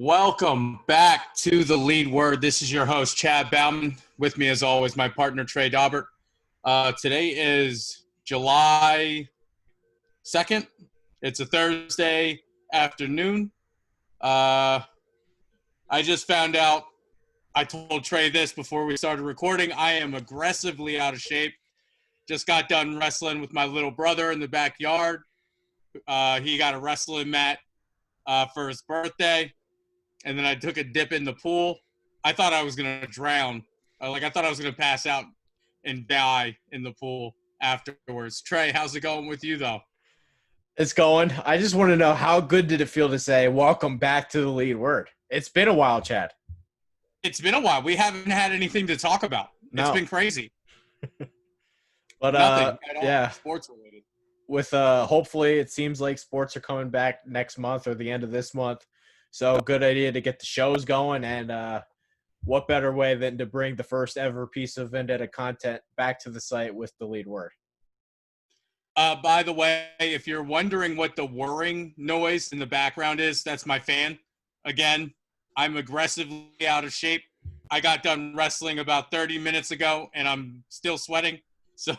Welcome back to the Lead Word. This is your host, Chad Bauman. With me, as always, my partner, Trey Daubert. Today is July 2nd. It's a Thursday afternoon. I just found out, I told Trey this before we started recording, I am aggressively out of shape. Just got done wrestling with my little brother in the backyard. He got a wrestling mat for his birthday. And then I took a dip in the pool. I thought I was going to drown. I thought I was going to pass out and die in the pool afterwards. Trey, how's it going with you, though? It's going. I just want to know, how good did it feel to say, welcome back to the Lead Word? It's been a while, Chad. It's been a while. We haven't had anything to talk about. No. It's been crazy. But Nothing at all yeah. Sports related. With hopefully it seems like sports are coming back next month or the end of this month. So good idea to get the shows going, and what better way than to bring the first ever piece of Vendetta content back to the site with the Lead Word. By the way, if you're wondering what the whirring noise in the background is, that's my fan. Again, I'm aggressively out of shape. I got done wrestling about 30 minutes ago, and I'm still sweating. So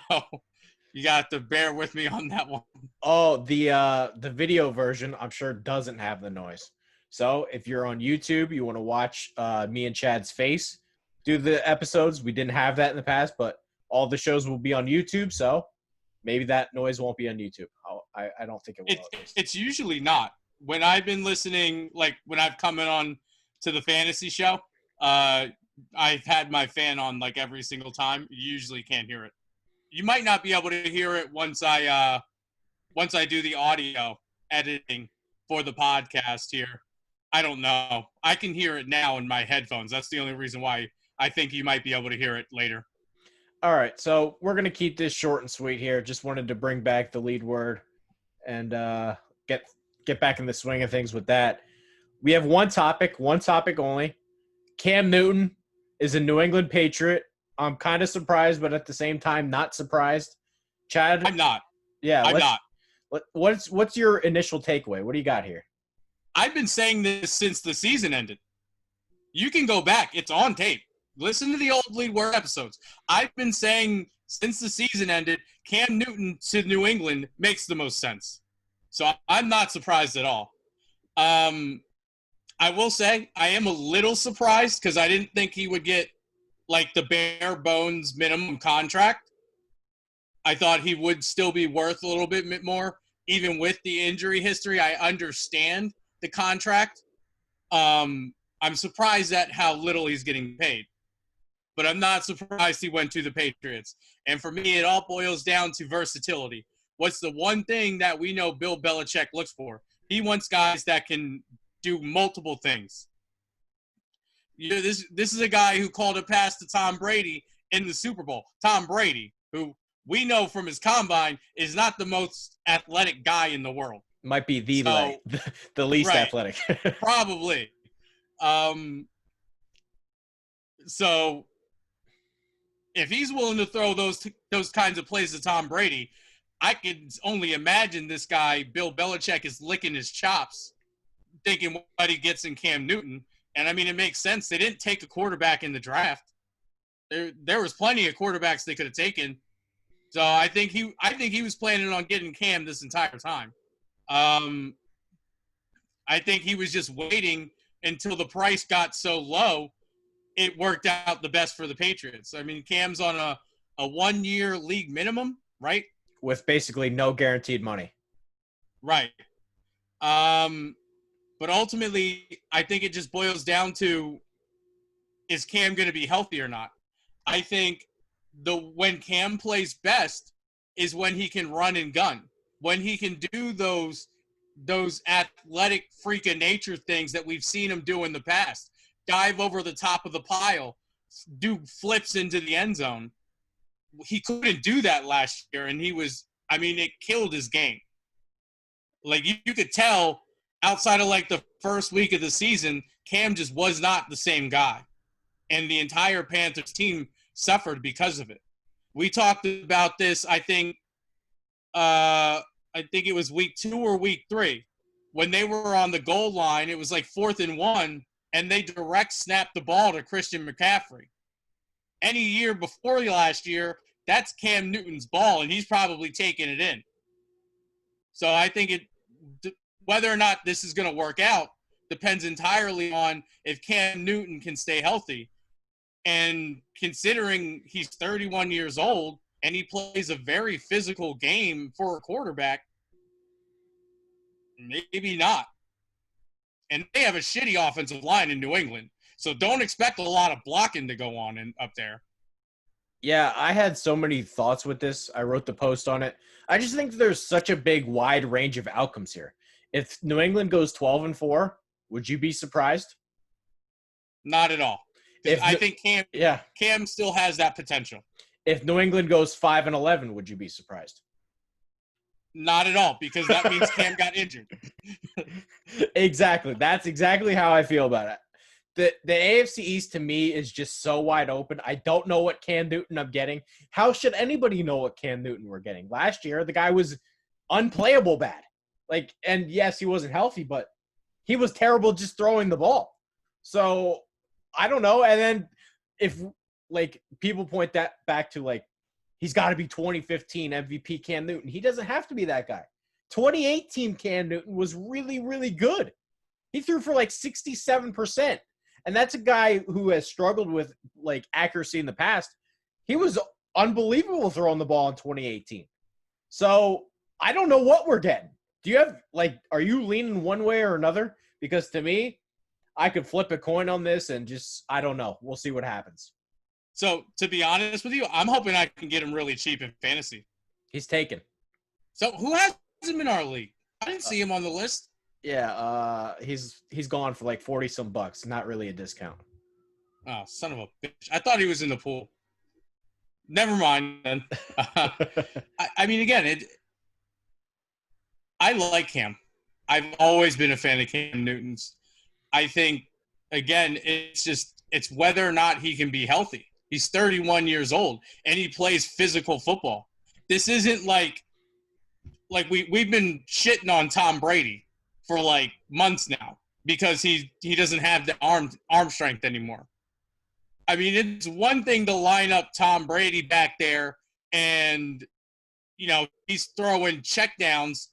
you got to bear with me on that one. Oh, the video version, I'm sure, doesn't have the noise. So if you're on YouTube, you want to watch me and Chad's face do the episodes. We didn't have that in the past, but all the shows will be on YouTube. So maybe that noise won't be on YouTube. I don't think it will. It's usually not. When I've been listening, like when I've come in on to the fantasy show, I've had my fan on like every single time. You usually can't hear it. You might not be able to hear it once I do the audio editing for the podcast here. I don't know. I can hear it now in my headphones. That's the only reason why I think you might be able to hear it later. All right, so we're going to keep this short and sweet here. Just wanted to bring back the Lead Word and get back in the swing of things with that. We have one topic only. Cam Newton is a New England Patriot. I'm kind of surprised, but at the same time, not surprised. Chad? I'm not. Yeah, I'm not. What's your initial takeaway? What do you got here? I've been saying this since the season ended. You can go back. It's on tape. Listen to the old Lead Word episodes. I've been saying since the season ended, Cam Newton to New England makes the most sense. So I'm not surprised at all. I will say I am a little surprised because I didn't think he would get like the bare bones minimum contract. I thought he would still be worth a little bit more, even with the injury history. I understand the contract. I'm surprised at how little he's getting paid. But I'm not surprised he went to the Patriots. And for me, it all boils down to versatility. What's the one thing that we know Bill Belichick looks for? He wants guys that can do multiple things. You know, this is a guy who called a pass to Tom Brady in the Super Bowl. Tom Brady, who we know from his combine is not the most athletic guy in the world. Might be the least right, athletic. Probably. So if he's willing to throw those kinds of plays to Tom Brady, I could only imagine this guy, Bill Belichick, is licking his chops, thinking what he gets in Cam Newton. And, I mean, it makes sense. They didn't take a quarterback in the draft. There was plenty of quarterbacks they could have taken. So I think he was planning on getting Cam this entire time. I think he was just waiting until the price got so low, it worked out the best for the Patriots. I mean, Cam's on a 1-year league minimum, right? With basically no guaranteed money. Right. But ultimately, I think it just boils down to, is Cam going to be healthy or not? I think when Cam plays best is when he can run and gun, when he can do those athletic freak of nature things that we've seen him do in the past. Dive over the top of the pile, do flips into the end zone. He couldn't do that last year, and it killed his game. Like, you could tell outside of like the first week of the season, Cam just was not the same guy. And the entire Panthers team suffered because of it. We talked about this, I think it was week 2 or week 3. when they were on the goal line, it was like 4th and 1, and they direct snapped the ball to Christian McCaffrey. Any year before last year, that's Cam Newton's ball, and he's probably taking it in. So I think whether or not this is going to work out depends entirely on if Cam Newton can stay healthy. And considering he's 31 years old and he plays a very physical game for a quarterback, maybe not. And they have a shitty offensive line in New England. So don't expect a lot of blocking to go on up there. Yeah, I had so many thoughts with this. I wrote the post on it. I just think there's such a big wide range of outcomes here. If New England goes 12-4, would you be surprised? Not at all. I think Cam still has that potential. If New England goes 5-11, would you be surprised? Not at all, because that means Cam got injured. Exactly. That's exactly how I feel about it. The AFC East to me is just so wide open. I don't know what Cam Newton I'm getting. How should anybody know what Cam Newton we're getting? Last year, the guy was unplayable bad. And yes, he wasn't healthy, but he was terrible just throwing the ball. So I don't know. And then if people point that back to he's got to be 2015 MVP Cam Newton. He doesn't have to be that guy. 2018 Cam Newton was really, really good. He threw for 67%. And that's a guy who has struggled with accuracy in the past. He was unbelievable throwing the ball in 2018. So I don't know what we're getting. Do you have are you leaning one way or another? Because to me, I could flip a coin on this and just, I don't know. We'll see what happens. So to be honest with you, I'm hoping I can get him really cheap in fantasy. He's taken. So who has him in our league? I didn't see him on the list. Yeah, he's gone for $40 some bucks. Not really a discount. Oh, son of a bitch! I thought he was in the pool. Never mind then. I mean, again, I like Cam. I've always been a fan of Cam Newton's. I think, again, it's whether or not he can be healthy. He's 31 years old and he plays physical football. This isn't like we've been shitting on Tom Brady for months now because he doesn't have the arm strength anymore. I mean, it's one thing to line up Tom Brady back there and, he's throwing checkdowns,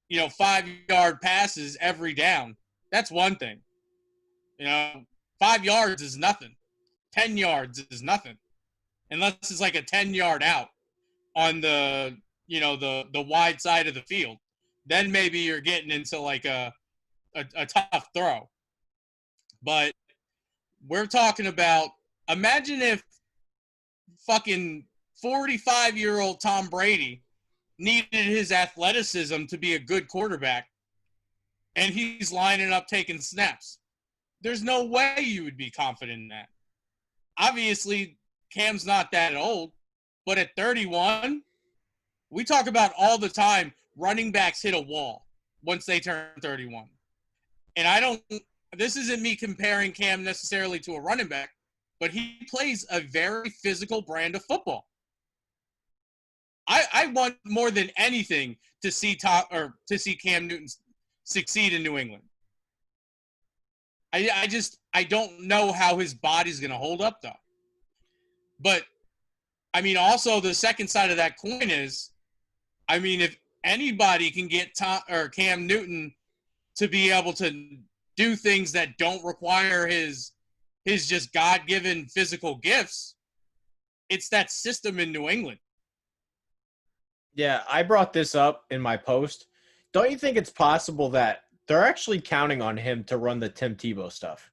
5-yard passes every down. That's one thing. 5 yards is nothing. 10 yards is nothing. Unless it's a 10-yard out on the wide side of the field. Then maybe you're getting into a tough throw. But we're talking about, imagine if fucking 45-year-old Tom Brady needed his athleticism to be a good quarterback and he's lining up taking snaps. There's no way you would be confident in that. Obviously, Cam's not that old, but at 31, we talk about all the time running backs hit a wall once they turn 31. And this isn't me comparing Cam necessarily to a running back, but he plays a very physical brand of football. I want more than anything to see Cam Newton succeed in New England. I don't know how his body's going to hold up, though. But, I mean, also the second side of that coin is, I mean, if anybody can get Cam Newton to be able to do things that don't require his just God-given physical gifts, it's that system in New England. Yeah, I brought this up in my post. Don't you think it's possible that they're actually counting on him to run the Tim Tebow stuff?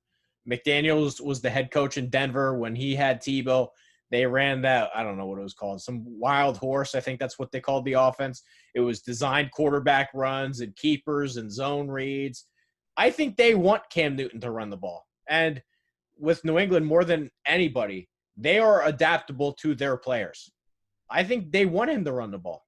McDaniels was the head coach in Denver when he had Tebow. They ran that, I don't know what it was called, some wild horse. I think that's what they called the offense. It was designed quarterback runs and keepers and zone reads. I think they want Cam Newton to run the ball. And with New England, more than anybody, they are adaptable to their players. I think they want him to run the ball.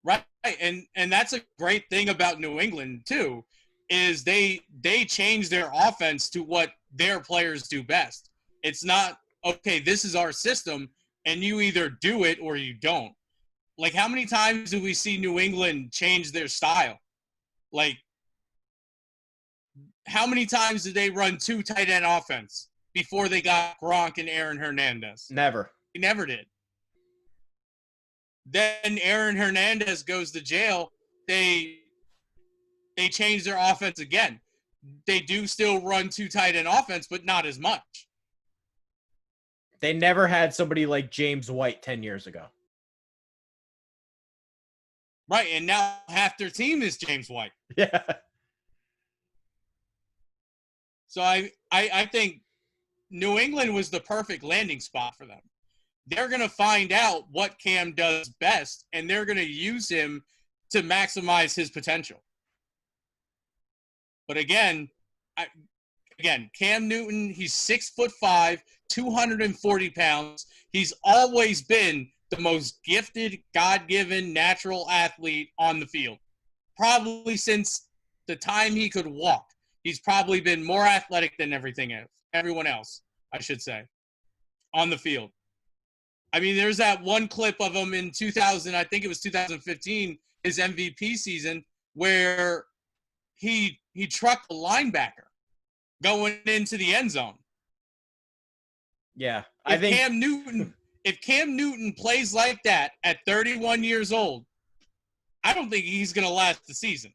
Right. And that's a great thing about New England, too, is they change their offense to what their players do best. It's not, okay, this is our system, and you either do it or you don't. How many times do we see New England change their style? How many times did they run 2 tight end offense before they got Gronk and Aaron Hernandez? Never. They never did. Then Aaron Hernandez goes to jail. They change their offense again. They do still run 2 tight end offense, but not as much. They never had somebody like James White 10 years ago. Right, and now half their team is James White. Yeah. So I think New England was the perfect landing spot for them. They're going to find out what Cam does best, and they're going to use him to maximize his potential. But again, Cam Newton, he's 6'5", 240 pounds. He's always been the most gifted, God-given, natural athlete on the field. Probably since the time he could walk. He's probably been more athletic than everyone else, I should say, on the field. I mean, there's that one clip of him in 2000, I think it was 2015, his MVP season, where he trucked a linebacker going into the end zone. Yeah. If Cam Newton plays like that at 31 years old, I don't think he's going to last the season.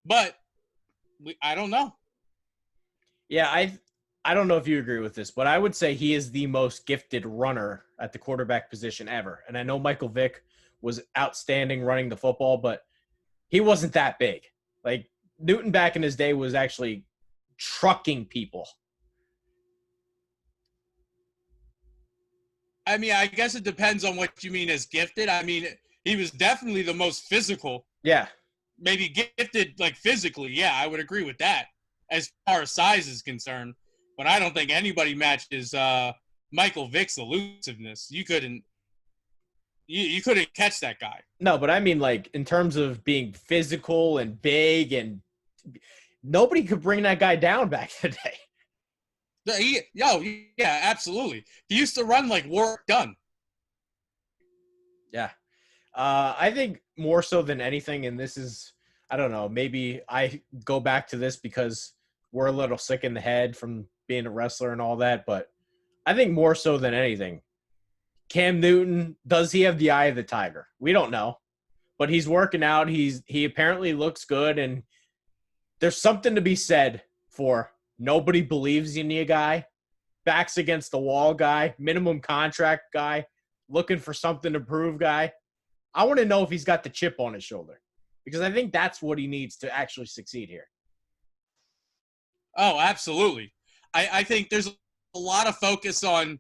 But I don't know. Yeah, I don't know if you agree with this, but I would say he is the most gifted runner at the quarterback position ever. And I know Michael Vick was outstanding running the football, but he wasn't that big. Like, Newton back in his day was actually trucking people. I mean, I guess it depends on what you mean as gifted. I mean, he was definitely the most physical. Yeah. Maybe gifted, like, physically. Yeah, I would agree with that as far as size is concerned. But I don't think anybody matches Michael Vick's elusiveness. You couldn't catch that guy. No, but I mean, like, in terms of being physical and big, and nobody could bring that guy down back in the day. Yeah, absolutely. He used to run like Warwick Dunn. Yeah. I think more so than anything, and this is, I don't know, maybe I go back to this because we're a little sick in the head from being a wrestler and all that, but I think more so than anything, Cam Newton, does he have the eye of the tiger? We don't know, but he's working out. He apparently looks good, and there's something to be said for nobody believes in you guy, backs against the wall guy, minimum contract guy, looking for something to prove guy. I want to know if he's got the chip on his shoulder, because I think that's what he needs to actually succeed here. Oh, absolutely. I think there's a lot of focus on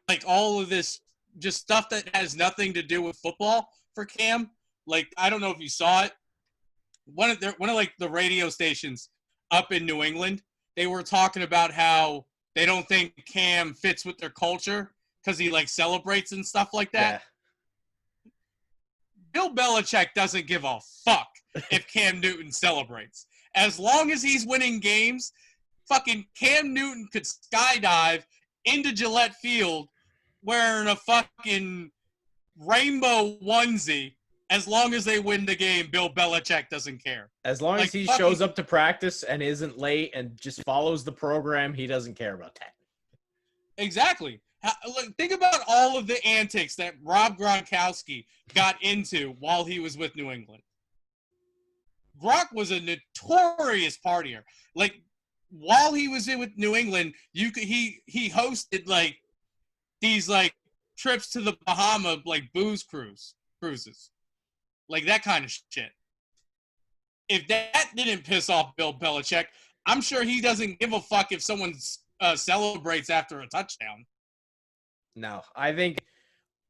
like all of this just stuff that has nothing to do with football for Cam. Like, I don't know if you saw it. One of like the radio stations up in New England, they were talking about how they don't think Cam fits with their culture because he like celebrates and stuff like that. Yeah. Bill Belichick doesn't give a fuck if Cam Newton celebrates. As long as he's winning games, fucking Cam Newton could skydive into Gillette Field wearing a fucking rainbow onesie. As long as they win the game, Bill Belichick doesn't care. As long as he shows up to practice and isn't late and just follows the program, he doesn't care about that. Exactly. Think about all of the antics that Rob Gronkowski got into while he was with New England. Gronk was a notorious partier. Like, while he was with New England, he hosted like these like trips to the Bahama like booze cruises. Like that kind of shit. If that didn't piss off Bill Belichick, I'm sure he doesn't give a fuck if someone celebrates after a touchdown. No, I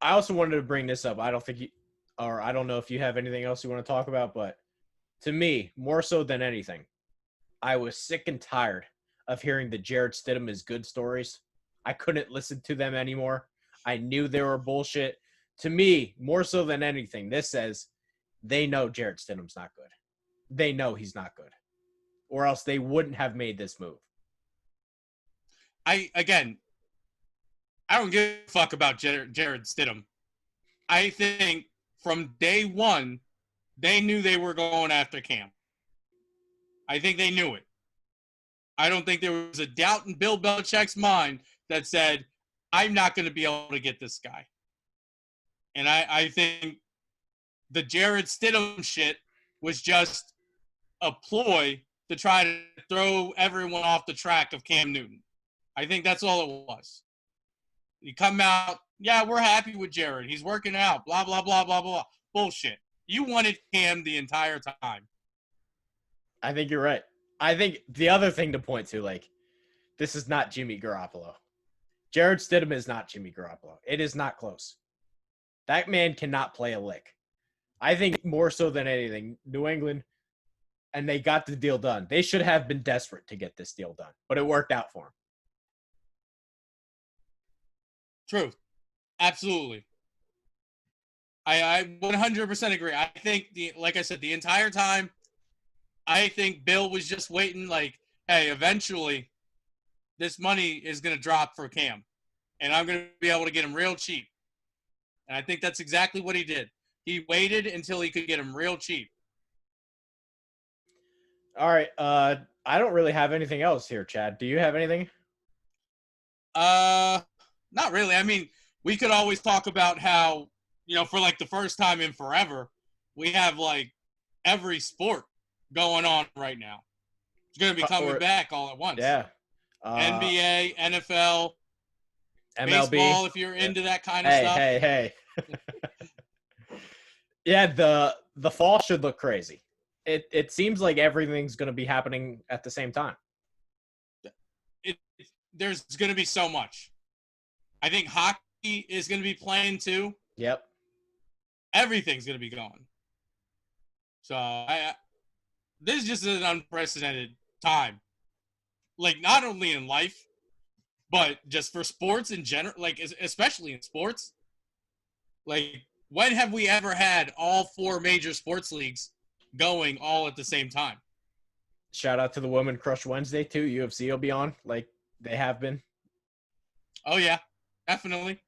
also wanted to bring this up. I don't know if you have anything else you want to talk about, but to me, more so than anything, I was sick and tired of hearing the Jarrett Stidham is good stories. I couldn't listen to them anymore. I knew they were bullshit. To me, more so than anything, this says they know Jarrett Stidham's not good. They know he's not good. Or else they wouldn't have made this move. I don't give a fuck about Jared Stidham. I think from day one, they knew they were going after Cam. I think they knew it. I don't think there was a doubt in Bill Belichick's mind that said, I'm not going to be able to get this guy. And I think the Jared Stidham shit was just a ploy to try to throw everyone off the track of Cam Newton. I think that's all it was. You come out, yeah, we're happy with Jared. He's working out, blah, blah, blah, blah, blah. Bullshit. You wanted Cam the entire time. I think you're right. I think the other thing to point to, like, this is not Jimmy Garoppolo. Jared Stidham is not Jimmy Garoppolo. It is not close. That man cannot play a lick. I think more so than anything, New England, and they got the deal done. They should have been desperate to get this deal done, but it worked out for them. True. Absolutely. I 100% agree. I think, like I said, the entire time, I think Bill was just waiting like, hey, eventually this money is going to drop for Cam, and I'm going to be able to get him real cheap. And I think that's exactly what he did. He waited until he could get him real cheap. All right. I don't really have anything else here, Chad. Do you have anything? Not really. I mean, we could always talk about how, for like the first time in forever, we have like every sport going on right now. It's going to be coming back all at once. Yeah. NBA, NFL, MLB. baseball, if you're into that kind of stuff. Hey. Yeah, the fall should look crazy. It seems like everything's going to be happening at the same time. There's going to be so much. I think hockey is going to be playing too. Yep. Everything's going to be going. So this is just an unprecedented time. Like, not only in life, but just for sports in general, like, especially in sports. Like, when have we ever had all 4 major sports leagues going all at the same time? Shout out to the Women Crush Wednesday, too. UFC will be on, like they have been. Oh, yeah, definitely.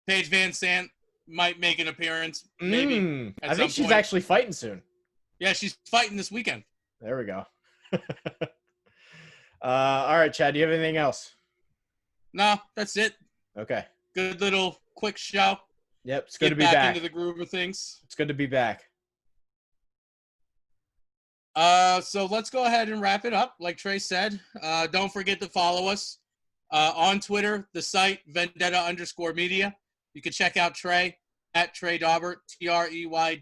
Paige Van Sant might make an appearance, maybe. I think she's actually fighting soon. Yeah, she's fighting this weekend. There we go. All right, Chad, do you have anything else? No, that's it. Okay. Good little quick show. Yep, it's good to be back. Into the groove of things. It's good to be back. So let's go ahead and wrap it up. Like Trey said, don't forget to follow us on Twitter, the site Vendetta_media. You can check out Trey at Trey Daubert, TreyDaubert.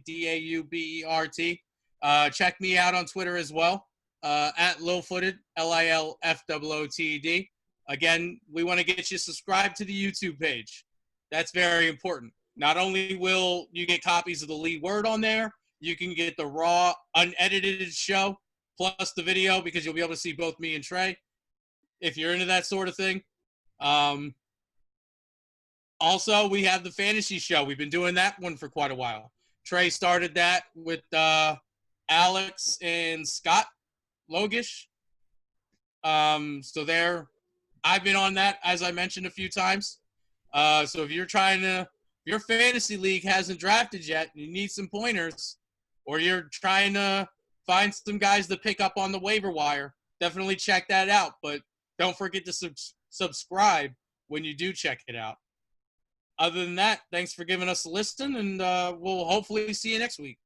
Check me out on Twitter as well, at Lilfooted, LILFOOTD. Again, we want to get you subscribed to the YouTube page. That's very important. Not only will you get copies of the lead word on there, you can get the raw, unedited show, plus the video, because you'll be able to see both me and Trey, if you're into that sort of thing. Also, we have the fantasy show. We've been doing that one for quite a while. Trey started that with Alex and Scott Logish. So there, I've been on that, as I mentioned a few times. So if you're your fantasy league hasn't drafted yet, and you need some pointers, or you're trying to find some guys to pick up on the waiver wire, definitely check that out. But don't forget to subscribe when you do check it out. Other than that, thanks for giving us a listen, and we'll hopefully see you next week.